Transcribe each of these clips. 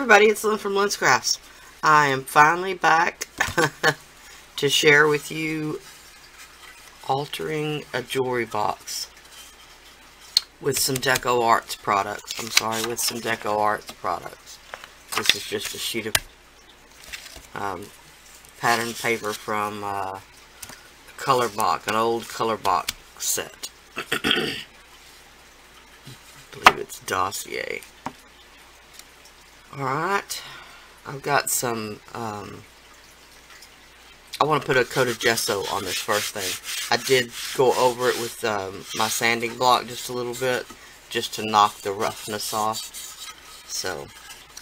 everybody, it's Lyn from Lyn's Crafts. I am finally back to share with you altering a jewelry box with some DecoArt products. With some DecoArt products. This is just a sheet of pattern paper from a color box, an old color box set. I believe it's Dossier. Alright, I've got some, I want to put a coat of gesso on this first thing. I did go over it with my sanding block just a little bit, just to knock the roughness off. So,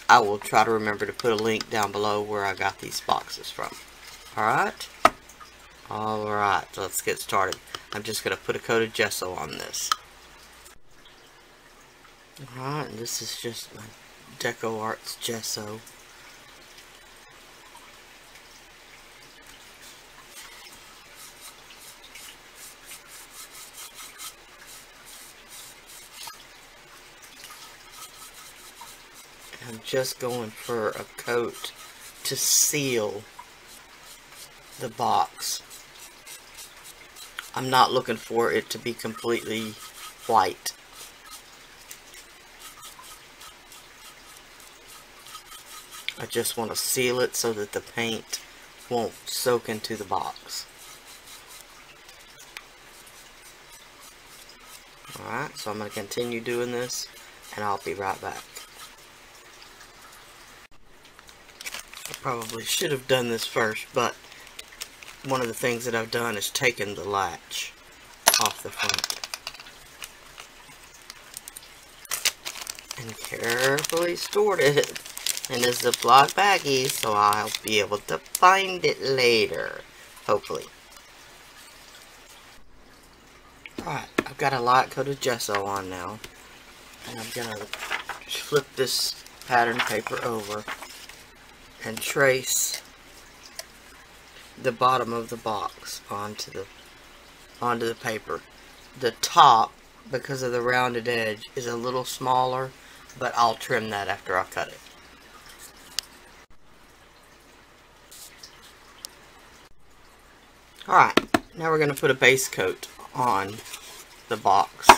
I will try to remember to put a link down below where I got these boxes from. Alright? Alright, let's get started. I'm just going to put a coat of gesso on this. Alright, and this is just my DecoArt's gesso. I'm just going for a coat to seal the box. I'm not looking for it to be completely white. I just want to seal it so that the paint won't soak into the box. Alright, so I'm going to continue doing this, and I'll be right back. I probably should have done this first, but one of the things that I've done is taken the latch off the front. And carefully stored it in a Ziploc baggie, so I'll be able to find it later, hopefully. Alright, I've got a light coat of gesso on now, and I'm gonna flip this pattern paper over and trace the bottom of the box onto the paper. The top, because of the rounded edge, is a little smaller, but I'll trim that after I cut it. Alright, now we're going to put a base coat on the box.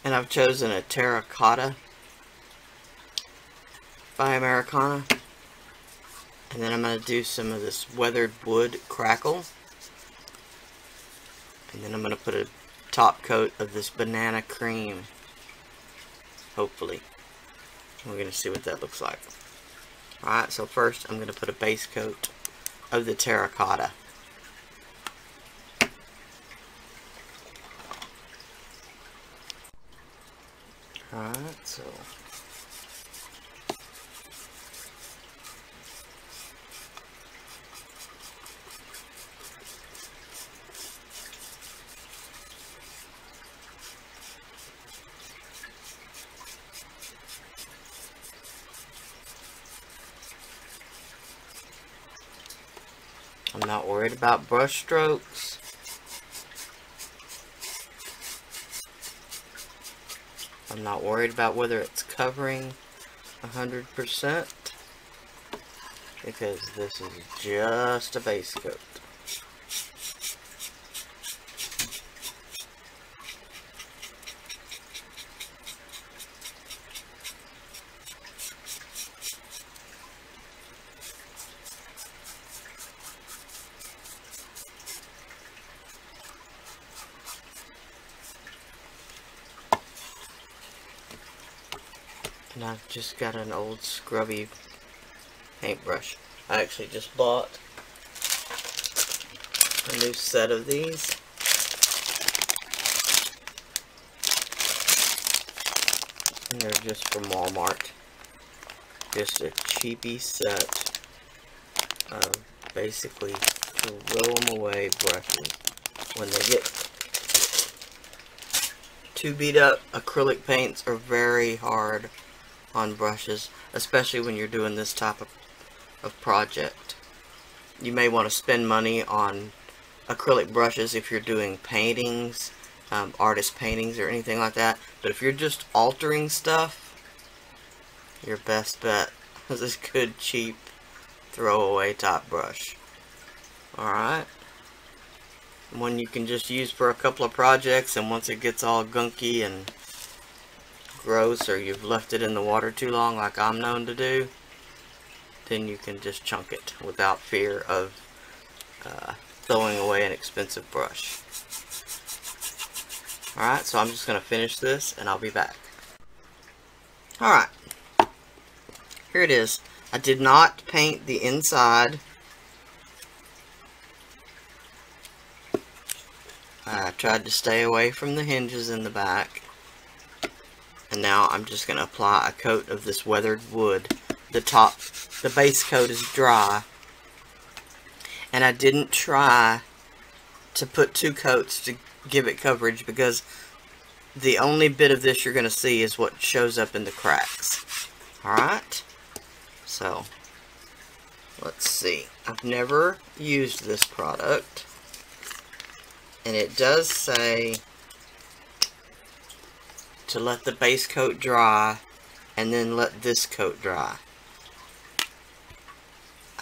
And I've chosen a terracotta by Americana. And then I'm going to do some of this weathered wood crackle. And then I'm going to put a top coat of this banana cream. Hopefully. We're going to see what that looks like. Alright, so first I'm going to put a base coat of the terracotta. Alright, so I'm not worried about brush strokes. I'm not worried about whether it's covering 100%, because this is just a base coat. And I've just got an old scrubby paintbrush. I actually just bought a new set of these. And they're just from Walmart. Just a cheapy set of basically throw them away brushes. When they get too beat up, acrylic paints are very hard on brushes, especially when you're doing this type of project. You may want to spend money on acrylic brushes if you're doing paintings, artist paintings or anything like that, but if you're just altering stuff, your best bet This is good, cheap, throwaway top brush. Alright. One you can just use for a couple of projects, and once it gets all gunky and gross, or you've left it in the water too long like I'm known to do, then you can just chunk it without fear of throwing away an expensive brush. Alright, so I'm just going to finish this and I'll be back. Alright, here it is. I did not paint the inside. I tried to stay away from the hinges in the back. And now I'm just going to apply a coat of this weathered wood. The base coat is dry. And I didn't try to put 2 coats to give it coverage, because the only bit of this you're going to see is what shows up in the cracks. Alright? So, let's see. I've never used this product. And it does say to let the base coat dry and then let this coat dry.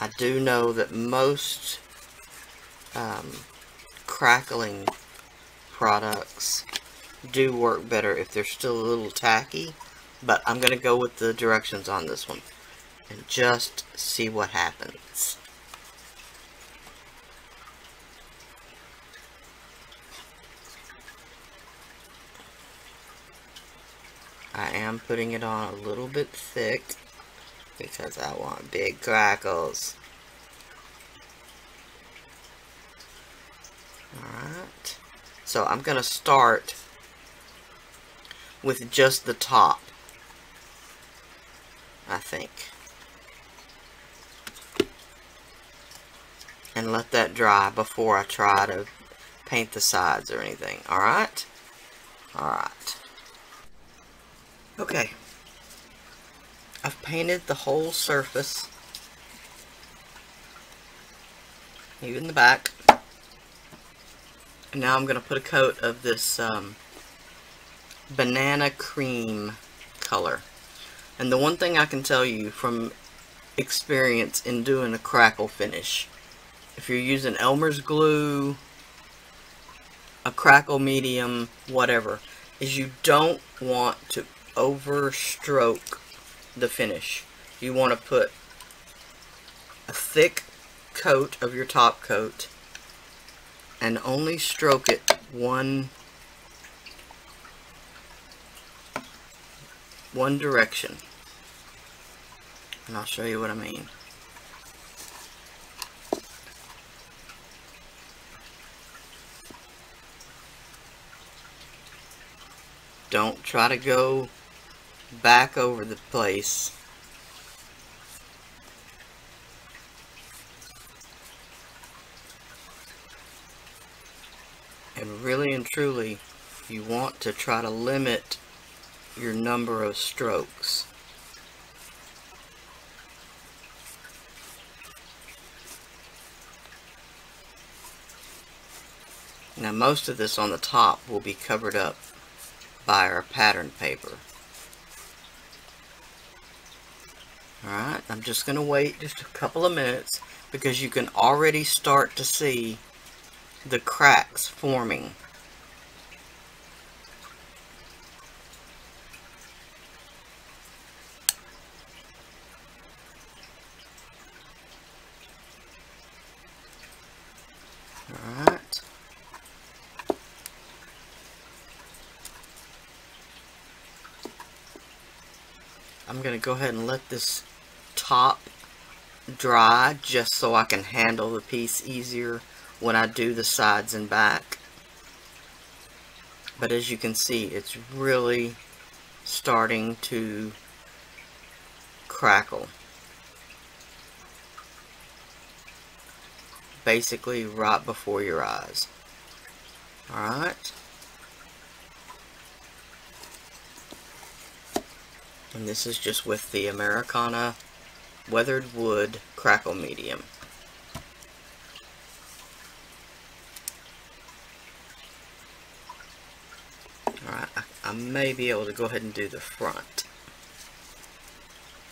I do know that most crackling products do work better if they're still a little tacky, but I'm going to go with the directions on this one and just see what happens. I am putting it on a little bit thick because I want big crackles. Alright, so I'm going to start with just the top, I think, and let that dry before I try to paint the sides or anything. Alright? Alright. Okay. I've painted the whole surface, even the back. And now I'm going to put a coat of this banana cream color. And the one thing I can tell you from experience in doing a crackle finish, if you're using Elmer's glue, a crackle medium, whatever, is you don't want to overstroke the finish. You want to put a thick coat of your top coat and only stroke it one direction. And I'll show you what I mean. Don't try to go back over the place. And really and truly, you want to try to limit your number of strokes. Now most of this on the top will be covered up by our pattern paper. Alright, I'm just going to wait just a couple of minutes because you can already start to see the cracks forming. Alright. I'm going to go ahead and let this top dry just so I can handle the piece easier when I do the sides and back. But as you can see, it's really starting to crackle. Basically right before your eyes. Alright. And this is just with the Americana Weathered Wood Crackle Medium. Alright, I may be able to go ahead and do the front.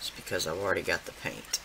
It's because I've already got the paint.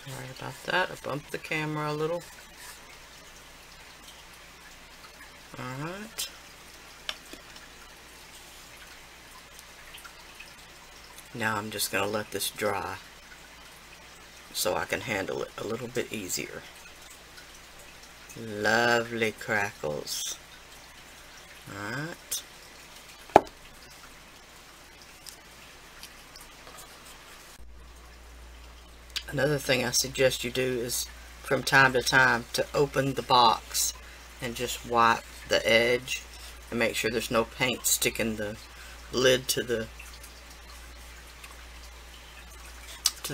Sorry about that, I bumped the camera a little. Alright. Now I'm just going to let this dry so I can handle it a little bit easier. Lovely crackles. Alright. Another thing I suggest you do is from time to time to open the box and just wipe the edge and make sure there's no paint sticking the lid to the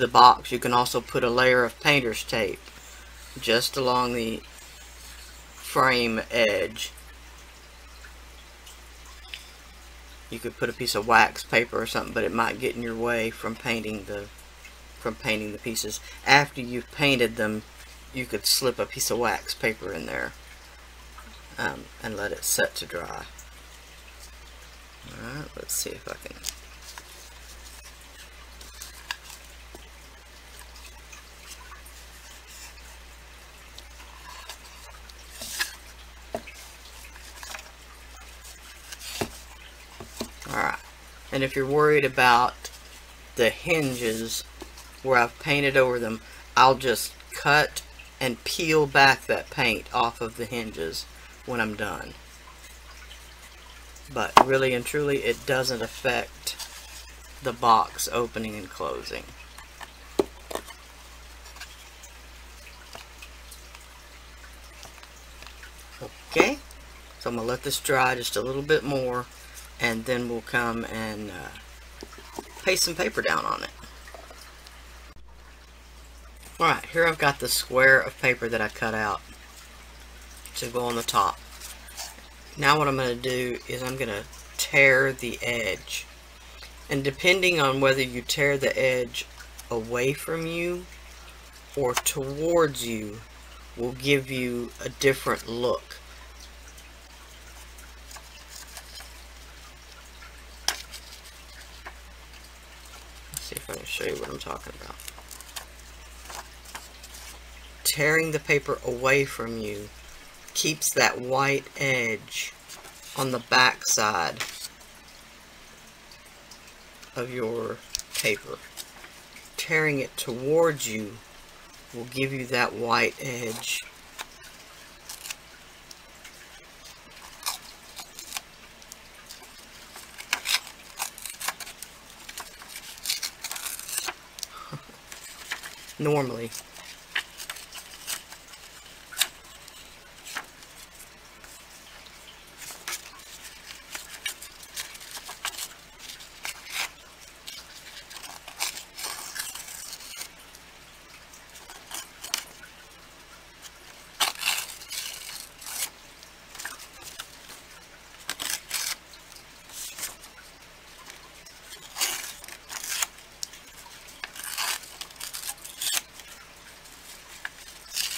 box. You can also put a layer of painter's tape just along the frame edge. You could put a piece of wax paper or something, but it might get in your way from painting the pieces. After you've painted them, you could slip a piece of wax paper in there and let it set to dry. Alright, let's see if I can. Alright, and if you're worried about the hinges where I've painted over them, I'll just cut and peel back that paint off of the hinges when I'm done. But really and truly, it doesn't affect the box opening and closing. Okay, so I'm going to let this dry just a little bit more, and then we'll come and paste some paper down on it. Alright, here I've got the square of paper that I cut out to go on the top. Now what I'm going to do is I'm going to tear the edge. And depending on whether you tear the edge away from you or towards you will give you a different look. Let's see if I can show you what I'm talking about. Tearing the paper away from you keeps that white edge on the back side of your paper. Tearing it towards you will give you that white edge. Normally.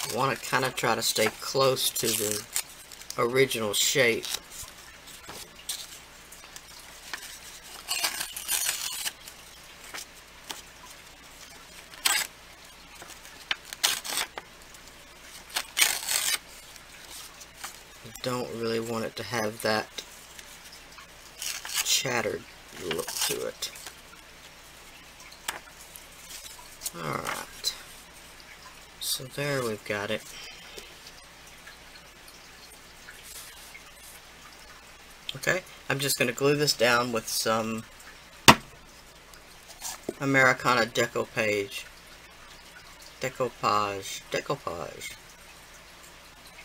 I want to kind of try to stay close to the original shape. I don't really want it to have that shattered look to it. Alright. So there we've got it. Okay, I'm just going to glue this down with some Americana decoupage.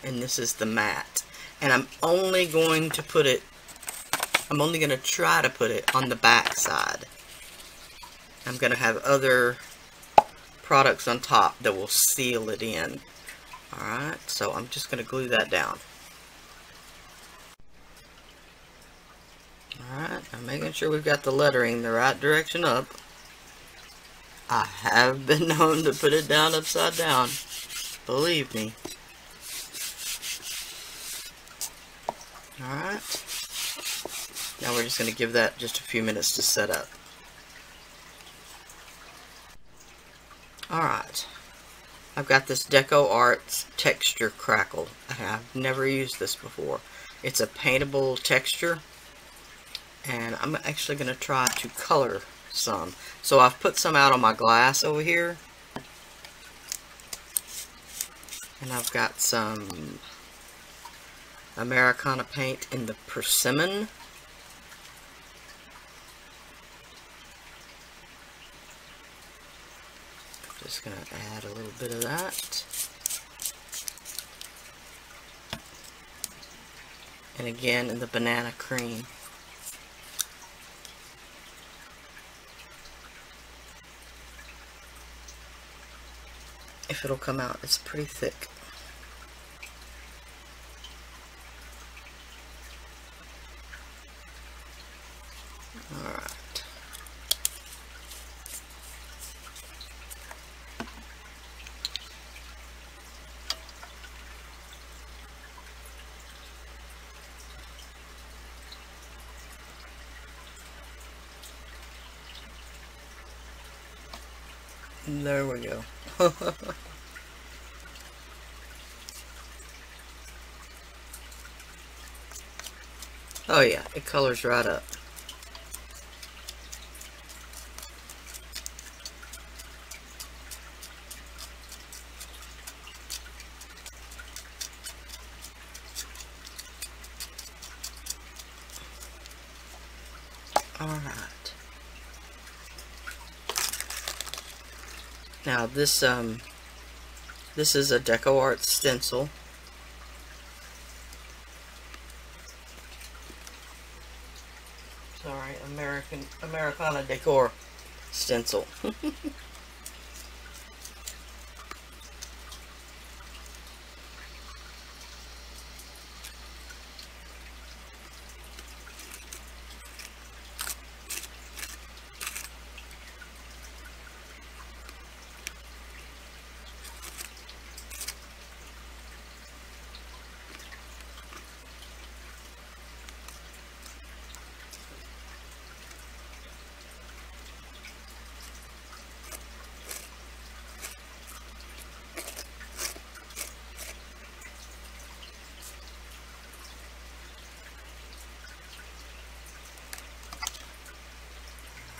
And this is the matte. And I'm only going to try to put it on the back side. I'm going to have other products on top that will seal it in. Alright, so I'm just going to glue that down. Alright, I'm making sure we've got the lettering the right direction up. I have been known to put it down upside down. Believe me. Alright. Now we're just going to give that just a few minutes to set up. Alright. I've got this DecoArt texture crackle. I've never used this before. It's a paintable texture. And I'm actually going to try to color some. So I've put some out on my glass over here. And I've got some Americana paint in the persimmon. Just going to add a little bit of that. And again in the banana cream. If it'll come out, it's pretty thick. Alright. There we go. Oh yeah, it colors right up. Alright. Now this is a DecoArt stencil. Sorry, Americana decor stencil.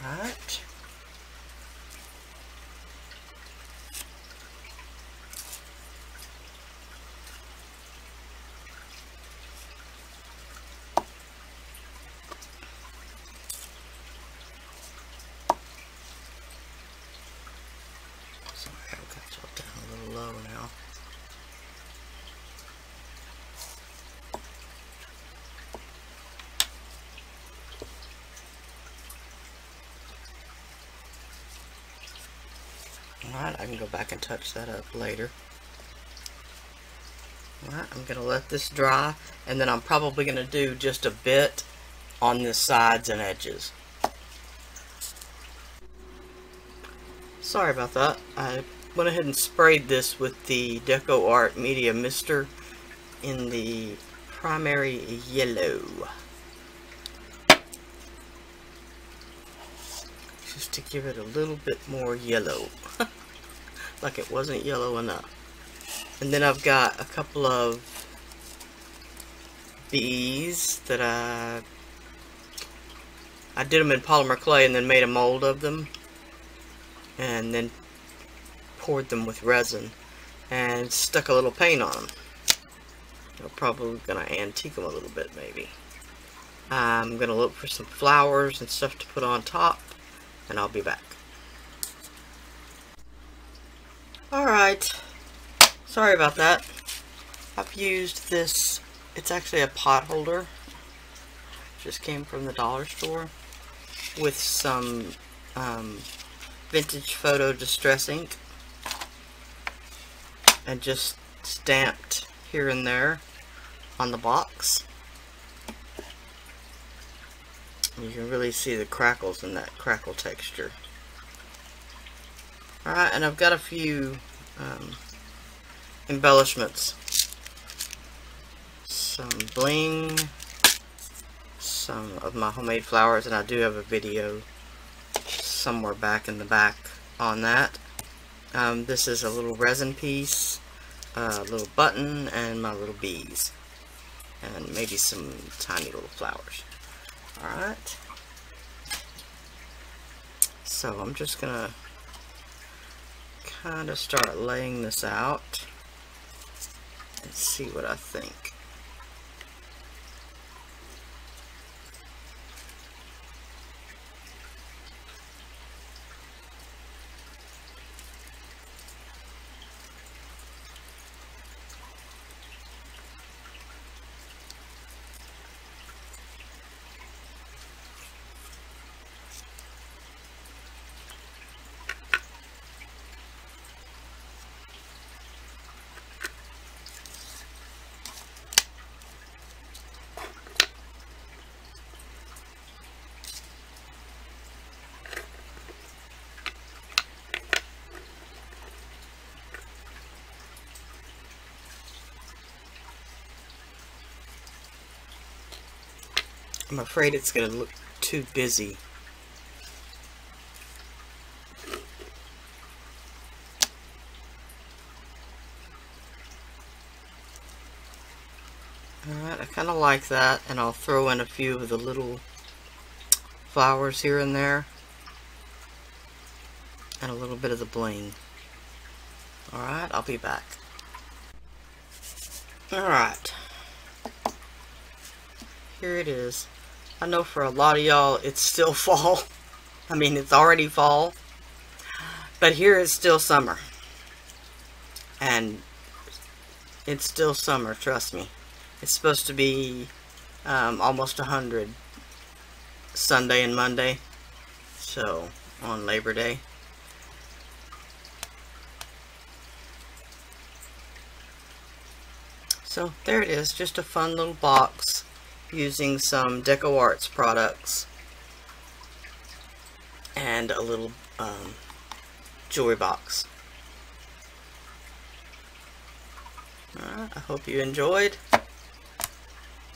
Right. Sorry, I've got y'all down a little low now. Alright, I can go back and touch that up later. Alright, I'm going to let this dry, and then I'm probably going to do just a bit on the sides and edges. Sorry about that. I went ahead and sprayed this with the DecoArt Media Mister in the primary yellow. Just to give it a little bit more yellow. Like it wasn't yellow enough. And then I've got a couple of bees that I did them in polymer clay and then made a mold of them. And then poured them with resin. And stuck a little paint on them. I'm probably going to antique them a little bit maybe. I'm going to look for some flowers and stuff to put on top. And I'll be back. Alright, sorry about that. I've used this, it's actually a pot holder. Just came from the dollar store. With some vintage photo distress ink. and just stamped here and there on the box. You can really see the crackles in that crackle texture. Alright, and I've got a few embellishments. Some bling, some of my homemade flowers, and I do have a video somewhere back in the back on that. This is a little resin piece, a little button, and my little bees. And maybe some tiny little flowers. Alright. So I'm just gonna kind of start laying this out and see what I think. I'm afraid it's going to look too busy. Alright, I kind of like that, and I'll throw in a few of the little flowers here and there, and a little bit of the bling. Alright, I'll be back. Alright, here it is. I know for a lot of y'all it's still fall. I mean, it's already fall, but here it's still summer. And it's still summer, trust me. It's supposed to be almost 100 Sunday and Monday, so on Labor Day. So there it is, just a fun little box using some DecoArt's products and a little jewelry box. Alright, I hope you enjoyed.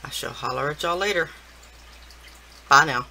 I shall holler at y'all later. Bye now.